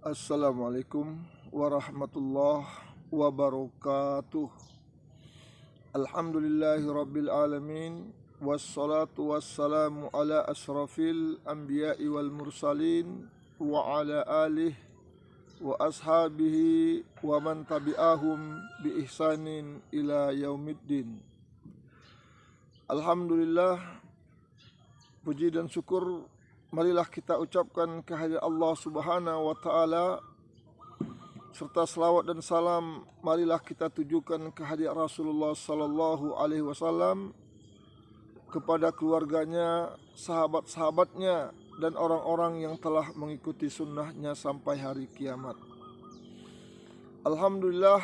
Assalamualaikum warahmatullahi wabarakatuh. Alhamdulillahi rabbil alamin. Wassalatu wassalamu ala asrafil anbiya'i wal mursalin wa ala alihi wa ashabihi wa man tabi'ahum bi ihsanin ila yaumiddin. Alhamdulillah, puji dan syukur marilah kita ucapkan kehadirat Allah Subhanahu wa taala, serta selawat dan salam marilah kita tujukan kehadirat Rasulullah sallallahu alaihi wasallam, kepada keluarganya, sahabat-sahabatnya, dan orang-orang yang telah mengikuti sunnahnya sampai hari kiamat. Alhamdulillah,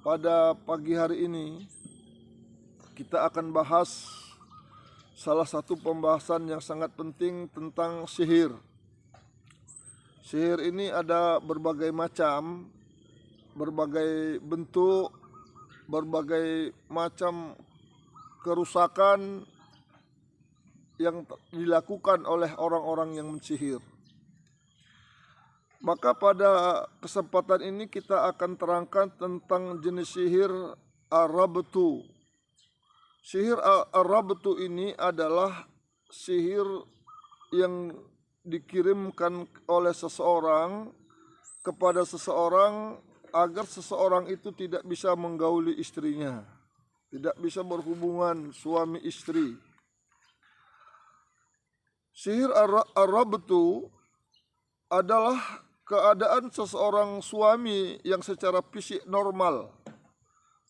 pada pagi hari ini kita akan bahas salah satu pembahasan yang sangat penting tentang sihir. Sihir ini ada berbagai macam, berbagai bentuk, berbagai macam kerusakan yang dilakukan oleh orang-orang yang mensihir. Maka pada kesempatan ini kita akan terangkan tentang jenis sihir ar-rabtu. Sihir ar-rabtu ini adalah sihir yang dikirimkan oleh seseorang kepada seseorang agar seseorang itu tidak bisa menggauli istrinya, tidak bisa berhubungan suami istri. Sihir ar-rabtu adalah keadaan seseorang suami yang secara fisik normal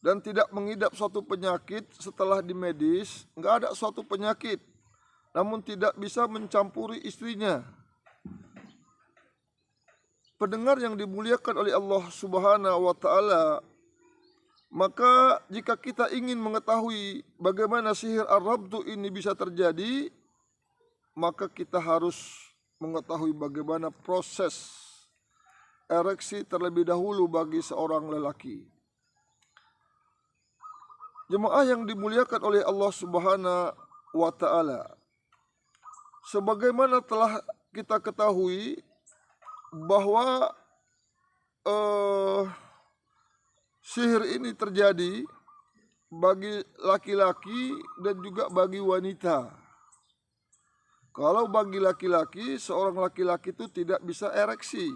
dan tidak mengidap suatu penyakit. Setelah di medis nggak ada suatu penyakit, namun tidak bisa mencampuri istrinya. Pendengar yang dimuliakan oleh Allah Subhanahu wa taala, maka jika kita ingin mengetahui bagaimana sihir ar-rabtu ini bisa terjadi, maka kita harus mengetahui bagaimana proses ereksi terlebih dahulu bagi seorang lelaki. Jemaah yang dimuliakan oleh Allah Subhanahu wa taala, sebagaimana telah kita ketahui bahwa sihir ini terjadi bagi laki-laki dan juga bagi wanita. Kalau bagi laki-laki, seorang laki-laki itu tidak bisa ereksi.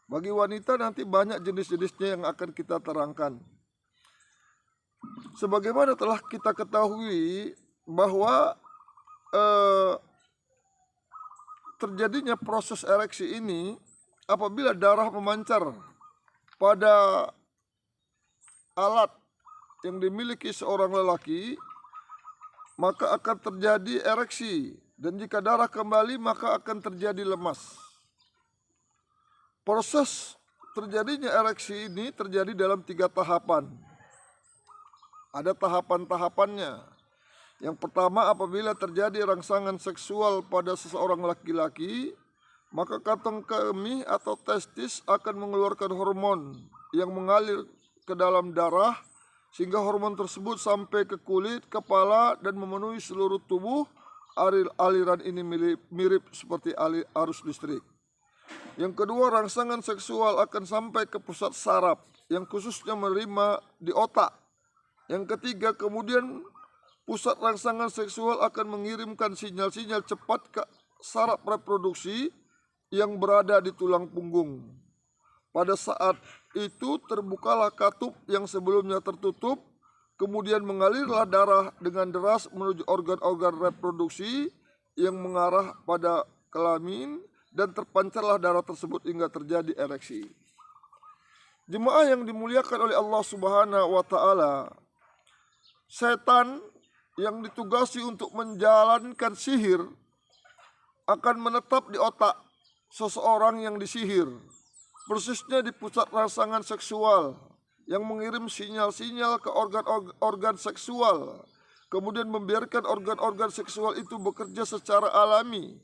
Bagi wanita nanti banyak jenis-jenisnya yang akan kita terangkan. Sebagaimana telah kita ketahui bahwa terjadinya proses ereksi ini apabila darah memancar pada alat yang dimiliki seorang lelaki, maka akan terjadi ereksi, dan jika darah kembali maka akan terjadi lemas. Proses terjadinya ereksi ini terjadi dalam 3 tahapan. Ada tahapan-tahapannya. Yang pertama, apabila terjadi rangsangan seksual pada seseorang laki-laki, maka kantong kemih atau testis akan mengeluarkan hormon yang mengalir ke dalam darah, sehingga hormon tersebut sampai ke kulit, kepala, dan memenuhi seluruh tubuh. Aliran ini mirip seperti arus listrik. Yang kedua, rangsangan seksual akan sampai ke pusat saraf yang khususnya menerima di otak. Yang ketiga, kemudian pusat rangsangan seksual akan mengirimkan sinyal-sinyal cepat ke saraf reproduksi yang berada di tulang punggung. Pada saat itu terbukalah katup yang sebelumnya tertutup, kemudian mengalirlah darah dengan deras menuju organ-organ reproduksi yang mengarah pada kelamin, dan terpancarlah darah tersebut hingga terjadi ereksi. Jemaah yang dimuliakan oleh Allah Subhanahu wa taala, setan yang ditugasi untuk menjalankan sihir akan menetap di otak seseorang yang disihir, persisnya di pusat rangsangan seksual, yang mengirim sinyal-sinyal ke organ-organ seksual, kemudian membiarkan organ-organ seksual itu bekerja secara alami.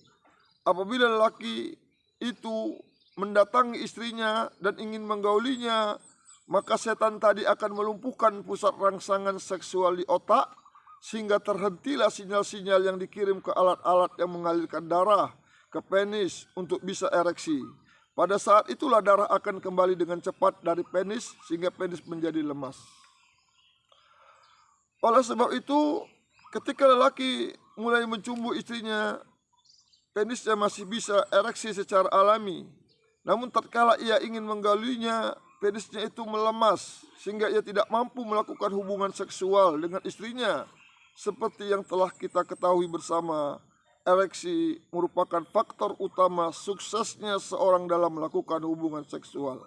Apabila lelaki itu mendatangi istrinya dan ingin menggaulinya, maka setan tadi akan melumpuhkan pusat rangsangan seksual di otak, sehingga terhentilah sinyal-sinyal yang dikirim ke alat-alat yang mengalirkan darah ke penis untuk bisa ereksi. Pada saat itulah darah akan kembali dengan cepat dari penis sehingga penis menjadi lemas. Oleh sebab itu, ketika lelaki mulai mencumbu istrinya, penisnya masih bisa ereksi secara alami. Namun tatkala ia ingin menggaulinya, penisnya itu melemas sehingga ia tidak mampu melakukan hubungan seksual dengan istrinya. Seperti yang telah kita ketahui bersama, ereksi merupakan faktor utama suksesnya seorang dalam melakukan hubungan seksual.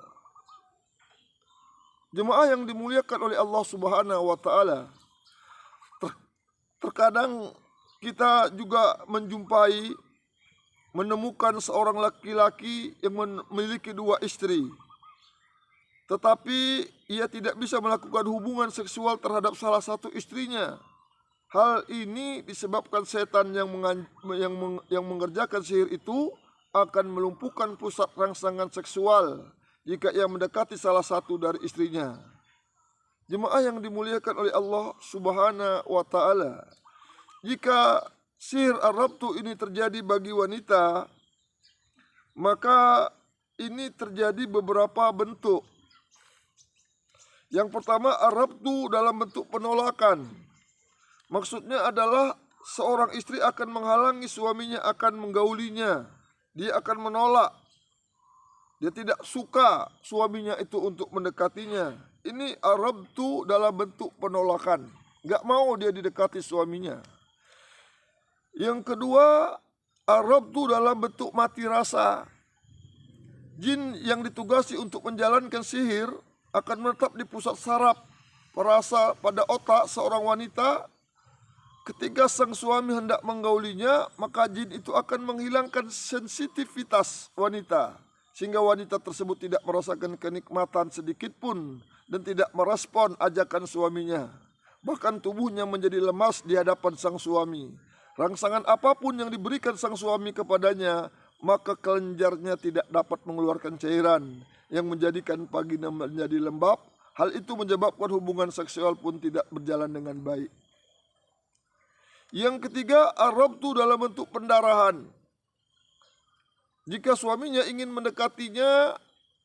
Jemaah yang dimuliakan oleh Allah Subhanahu wa taala, terkadang kita juga menemukan seorang laki-laki yang memiliki 2 istri, tetapi ia tidak bisa melakukan hubungan seksual terhadap salah satu istrinya. Hal ini disebabkan setan yang mengerjakan sihir itu akan melumpuhkan pusat rangsangan seksual jika ia mendekati salah satu dari istrinya. Jemaah yang dimuliakan oleh Allah Subhanahu wa taala, jika sihir ar-rabtu ini terjadi bagi wanita, maka ini terjadi beberapa bentuk. Yang pertama, ar-rabtu dalam bentuk penolakan. Maksudnya adalah seorang istri akan menghalangi suaminya akan menggaulinya. Dia akan menolak. Dia tidak suka suaminya itu untuk mendekatinya. Ini ar-rabtu dalam bentuk penolakan. Gak mau dia didekati suaminya. Yang kedua, ar-rabtu dalam bentuk mati rasa. Jin yang ditugasi untuk menjalankan sihir akan menetap di pusat saraf perasa pada otak seorang wanita. Ketika sang suami hendak menggaulinya, maka jin itu akan menghilangkan sensitivitas wanita, sehingga wanita tersebut tidak merasakan kenikmatan sedikit pun dan tidak merespon ajakan suaminya. Bahkan tubuhnya menjadi lemas di hadapan sang suami. Rangsangan apapun yang diberikan sang suami kepadanya, maka kelenjarnya tidak dapat mengeluarkan cairan yang menjadikan vagina menjadi lembab. Hal itu menyebabkan hubungan seksual pun tidak berjalan dengan baik. Yang ketiga, ar-rabtu dalam bentuk pendarahan. Jika suaminya ingin mendekatinya,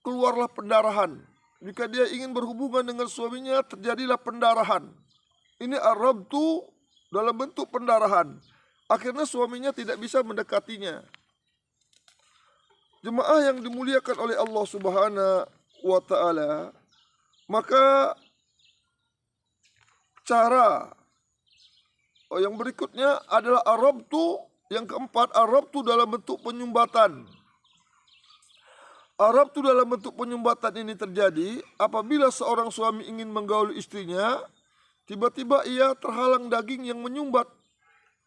keluarlah pendarahan. Jika dia ingin berhubungan dengan suaminya, terjadilah pendarahan. Ini ar-rabtu dalam bentuk pendarahan. Akhirnya suaminya tidak bisa mendekatinya. Jemaah yang dimuliakan oleh Allah Subhanahu wa taala, maka cara yang berikutnya adalah ar-rabtu. Yang keempat, ar-rabtu dalam bentuk penyumbatan. Ar-rabtu dalam bentuk penyumbatan ini terjadi apabila seorang suami ingin menggauli istrinya, tiba-tiba ia terhalang daging yang menyumbat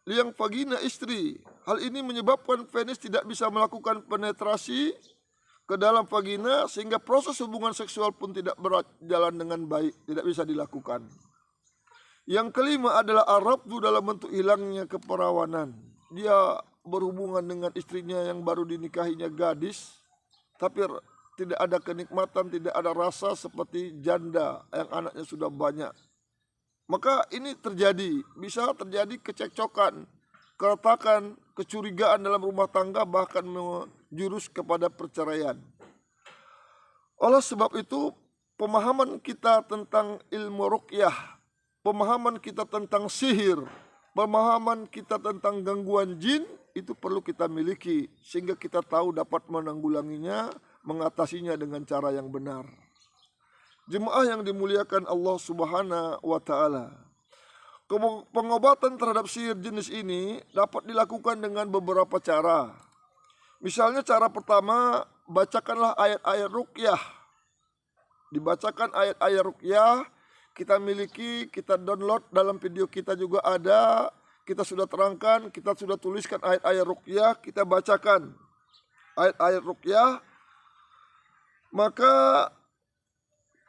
liang vagina istri. Hal ini menyebabkan penis tidak bisa melakukan penetrasi ke dalam vagina, sehingga proses hubungan seksual pun tidak berjalan dengan baik, tidak bisa dilakukan. Yang kelima adalah ar-rabtu dalam bentuk hilangnya keperawanan. Dia berhubungan dengan istrinya yang baru dinikahinya gadis, tapi tidak ada kenikmatan, tidak ada rasa seperti janda yang anaknya sudah banyak. Maka ini bisa terjadi kecekcokan, keretakan, kecurigaan dalam rumah tangga, bahkan menjurus kepada perceraian. Oleh sebab itu, pemahaman kita tentang ilmu ruqyah, pemahaman kita tentang sihir, pemahaman kita tentang gangguan jin itu perlu kita miliki, sehingga kita tahu dapat menanggulanginya, mengatasinya dengan cara yang benar. Jemaah yang dimuliakan Allah Subhanahu wa taala, pengobatan terhadap sihir jenis ini dapat dilakukan dengan beberapa cara. Misalnya cara pertama, bacakanlah ayat-ayat ruqyah. Dibacakan ayat-ayat ruqyah, kita miliki, kita download, dalam video kita juga ada. Kita sudah terangkan, kita sudah tuliskan ayat-ayat ruqyah, kita bacakan ayat-ayat ruqyah. Maka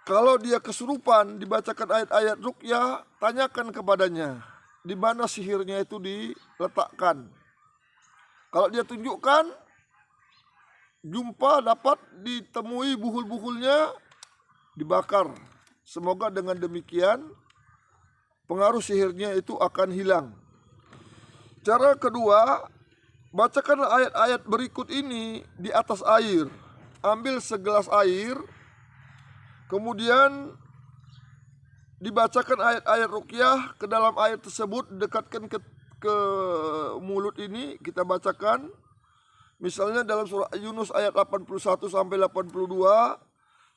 kalau dia kesurupan, dibacakan ayat-ayat ruqyah, tanyakan kepadanya di mana sihirnya itu diletakkan. Kalau dia tunjukkan, jumpa dapat ditemui buhul-buhulnya, dibakar. Semoga dengan demikian pengaruh sihirnya itu akan hilang. Cara kedua, bacakanlah ayat-ayat berikut ini di atas air. ambil segelas air, kemudian dibacakan ayat-ayat ruqyah ke dalam air tersebut, dekatkan ke mulut ini, kita bacakan. Misalnya dalam surah Yunus ayat 81 sampai 82,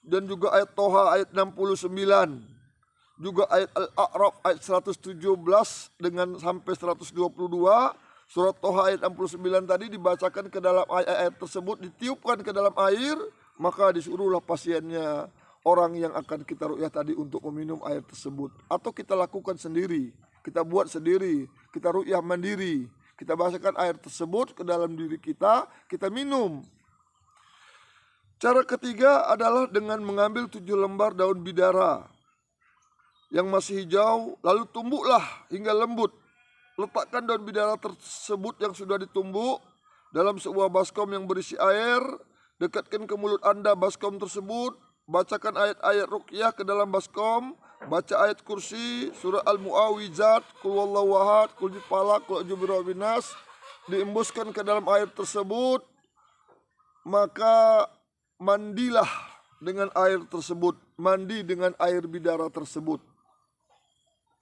dan juga ayat Toha ayat 69, juga ayat Al-A'raf ayat 117 dengan sampai 122. Surat Toha ayat 69 tadi dibacakan ke dalam ayat tersebut, ditiupkan ke dalam air, maka disuruhlah pasiennya, orang yang akan kita ruqyah tadi, untuk meminum air tersebut. Atau kita lakukan sendiri, kita buat sendiri, kita ruqyah mandiri, kita bacakan air tersebut ke dalam diri kita minum. Cara ketiga adalah dengan mengambil 7 lembar daun bidara yang masih hijau, lalu tumbuklah hingga lembut. Letakkan daun bidara tersebut yang sudah ditumbuk dalam sebuah baskom yang berisi air. Dekatkan ke mulut Anda baskom tersebut. Bacakan ayat-ayat ruqyah ke dalam baskom. Baca ayat kursi, surah Al-Mu'awwizat, Qul Huwallahu Ahad, Qul Huwal Falaq, Qul A'udzu Birabbin Nas. Diembuskan ke dalam air tersebut. Maka mandilah dengan air tersebut. Mandi dengan air bidara tersebut.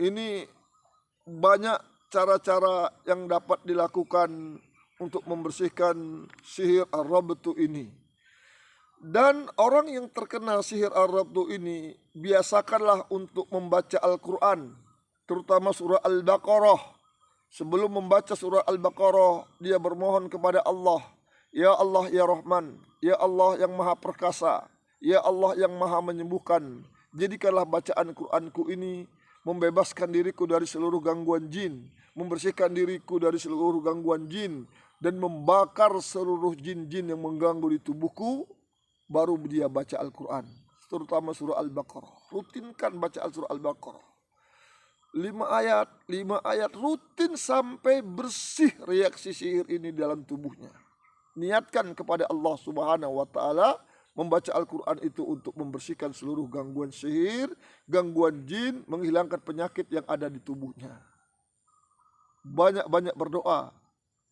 Ini banyak cara-cara yang dapat dilakukan untuk membersihkan sihir ar-rabtu ini. Dan orang yang terkena sihir ar-rabtu ini, biasakanlah untuk membaca Al-Quran, terutama surah Al-Baqarah. Sebelum membaca surah Al-Baqarah, dia bermohon kepada Allah, Ya Allah ya Rahman, Ya Allah yang maha perkasa, Ya Allah yang maha menyembuhkan. Jadikanlah bacaan Quranku ini membebaskan diriku dari seluruh gangguan jin, membersihkan diriku dari seluruh gangguan jin, dan membakar seluruh jin-jin yang mengganggu di tubuhku. Baru dia baca Al-Quran, terutama surah Al-Baqarah. Rutinkan baca surah Al-Baqarah 5 ayat rutin sampai bersih reaksi sihir ini dalam tubuhnya. Niatkan kepada Allah Subhanahu wa Ta'ala membaca Al-Quran itu untuk membersihkan seluruh gangguan sihir, gangguan jin, menghilangkan penyakit yang ada di tubuhnya. Banyak-banyak berdoa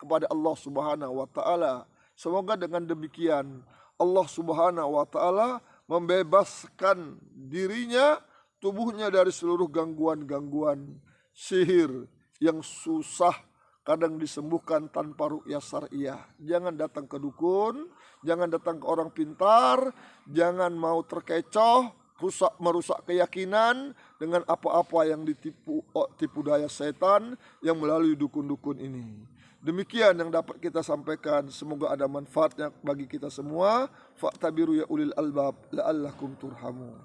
kepada Allah Subhanahu wa Ta'ala. Semoga dengan demikian Allah Subhanahu wa Ta'ala membebaskan dirinya, tubuhnya dari seluruh gangguan-gangguan sihir yang susah kadang disembuhkan tanpa ruqyah syariah. Jangan datang ke dukun, jangan datang ke orang pintar, jangan mau terkecoh, merusak keyakinan dengan apa-apa yang tipu daya setan yang melalui dukun-dukun ini. Demikian yang dapat kita sampaikan. Semoga ada manfaatnya bagi kita semua. Fa'tabiru ya ulil albab la'allakum turhamun.